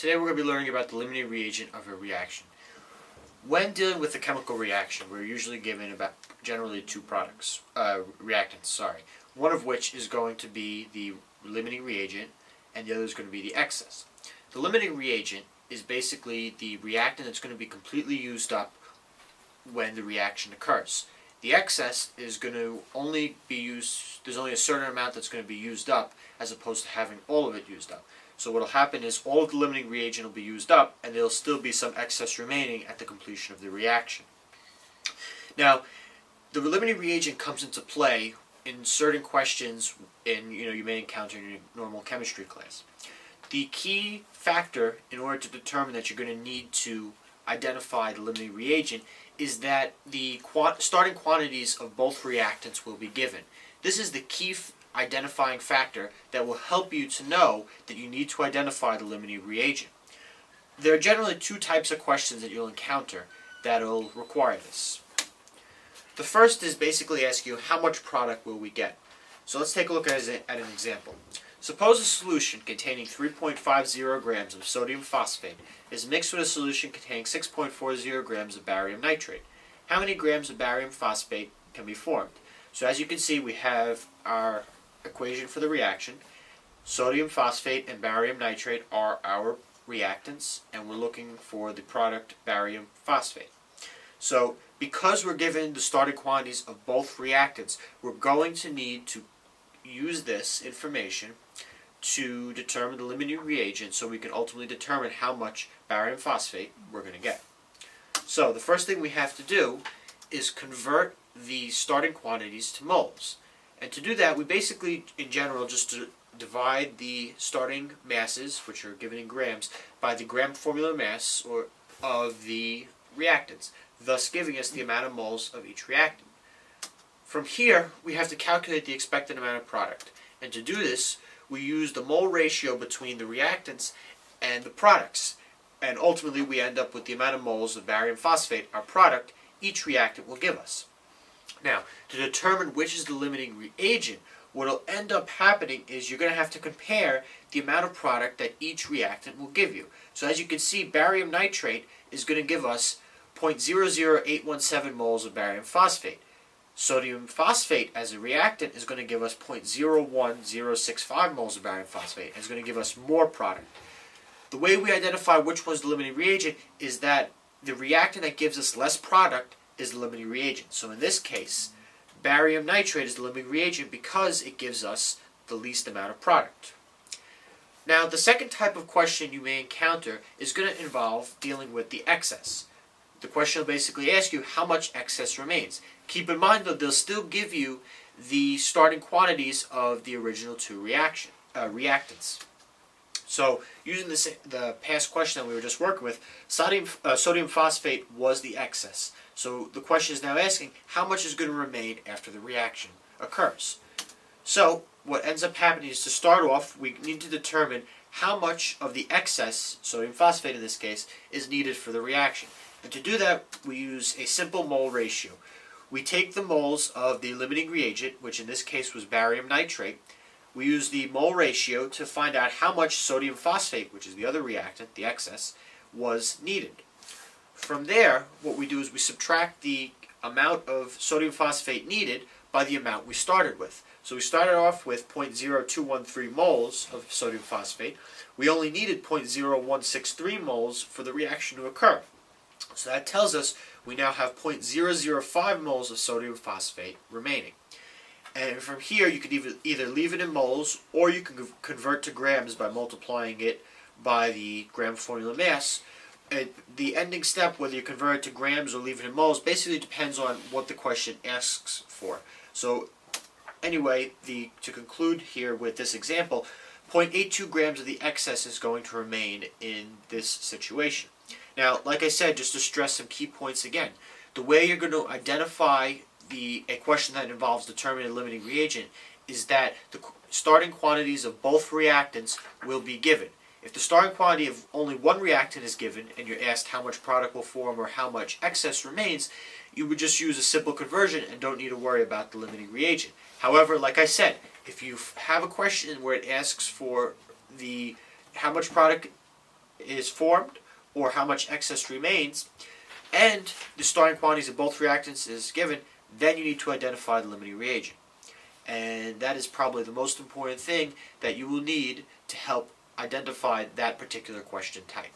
Today we're going to be learning about the limiting reagent of a reaction. When dealing with a chemical reaction, we're usually given about generally two reactants, one of which is going to be the limiting reagent and the other is going to be the excess. The limiting reagent is basically the reactant that's going to be completely used up when the reaction occurs. The excess is going to only be used, there's only a certain amount that's going to be used up as opposed to having all of it used up. So what will happen is all of the limiting reagent will be used up and there will still be some excess remaining at the completion of the reaction. Now, the limiting reagent comes into play in certain questions you may encounter in your normal chemistry class. The key factor in order to determine that you're going to need to identify the limiting reagent is that the starting quantities of both reactants will be given. This is the key identifying factor that will help you to know that you need to identify the limiting reagent. There are generally two types of questions that you'll encounter that will require this. The first is basically asking you how much product will we get. So let's take a look at an example. Suppose a solution containing 3.50 grams of sodium phosphate is mixed with a solution containing 6.40 grams of barium nitrate. How many grams of barium phosphate can be formed? So as you can see, we have our equation for the reaction. Sodium phosphate and barium nitrate are our reactants, and we're looking for the product barium phosphate. So because we're given the starting quantities of both reactants, we're going to need to use this information to determine the limiting reagent so we can ultimately determine how much barium phosphate we're going to get. So the first thing we have to do is convert the starting quantities to moles. And to do that, we basically, in general, just divide the starting masses, which are given in grams, by the gram formula mass of the reactants, thus giving us the amount of moles of each reactant. From here, we have to calculate the expected amount of product. And to do this, we use the mole ratio between the reactants and the products. And ultimately, we end up with the amount of moles of barium phosphate, our product, each reactant will give us. Now, to determine which is the limiting reagent, what will end up happening is you're going to have to compare the amount of product that each reactant will give you. So as you can see, barium nitrate is going to give us 0.00817 moles of barium phosphate. Sodium phosphate as a reactant is going to give us 0.01065 moles of barium phosphate, and it's going to give us more product. The way we identify which one's the limiting reagent is that the reactant that gives us less product is the limiting reagent. So in this case, barium nitrate is the limiting reagent because it gives us the least amount of product. Now, the second type of question you may encounter is going to involve dealing with the excess. The question will basically ask you how much excess remains. Keep in mind, though, they'll still give you the starting quantities of the original two reactants. So, using the past question that we were just working with, sodium phosphate was the excess. So the question is now asking how much is going to remain after the reaction occurs. So what ends up happening is, to start off, we need to determine how much of the excess, sodium phosphate in this case, is needed for the reaction. And to do that, we use a simple mole ratio. We take the moles of the limiting reagent, which in this case was barium nitrate. We use the mole ratio to find out how much sodium phosphate, which is the other reactant, the excess, was needed. From there, what we do is we subtract the amount of sodium phosphate needed by the amount we started with. So we started off with 0.0213 moles of sodium phosphate. We only needed 0.0163 moles for the reaction to occur. So that tells us we now have 0.005 moles of sodium phosphate remaining. And from here, you could either leave it in moles, or you can convert to grams by multiplying it by the gram formula mass. The ending step, whether you convert it to grams or leave it in moles, basically depends on what the question asks for. So anyway, to conclude here with this example, 0.82 grams of the excess is going to remain in this situation. Now, like I said, just to stress some key points again, the way you're going to identify a question that involves determining a limiting reagent is that the starting quantities of both reactants will be given. If the starting quantity of only one reactant is given and you're asked how much product will form or how much excess remains, you would just use a simple conversion and don't need to worry about the limiting reagent. However, like I said, if you have a question where it asks for how much product is formed or how much excess remains, and the starting quantities of both reactants is given, then you need to identify the limiting reagent. And that is probably the most important thing that you will need to help identify that particular question type.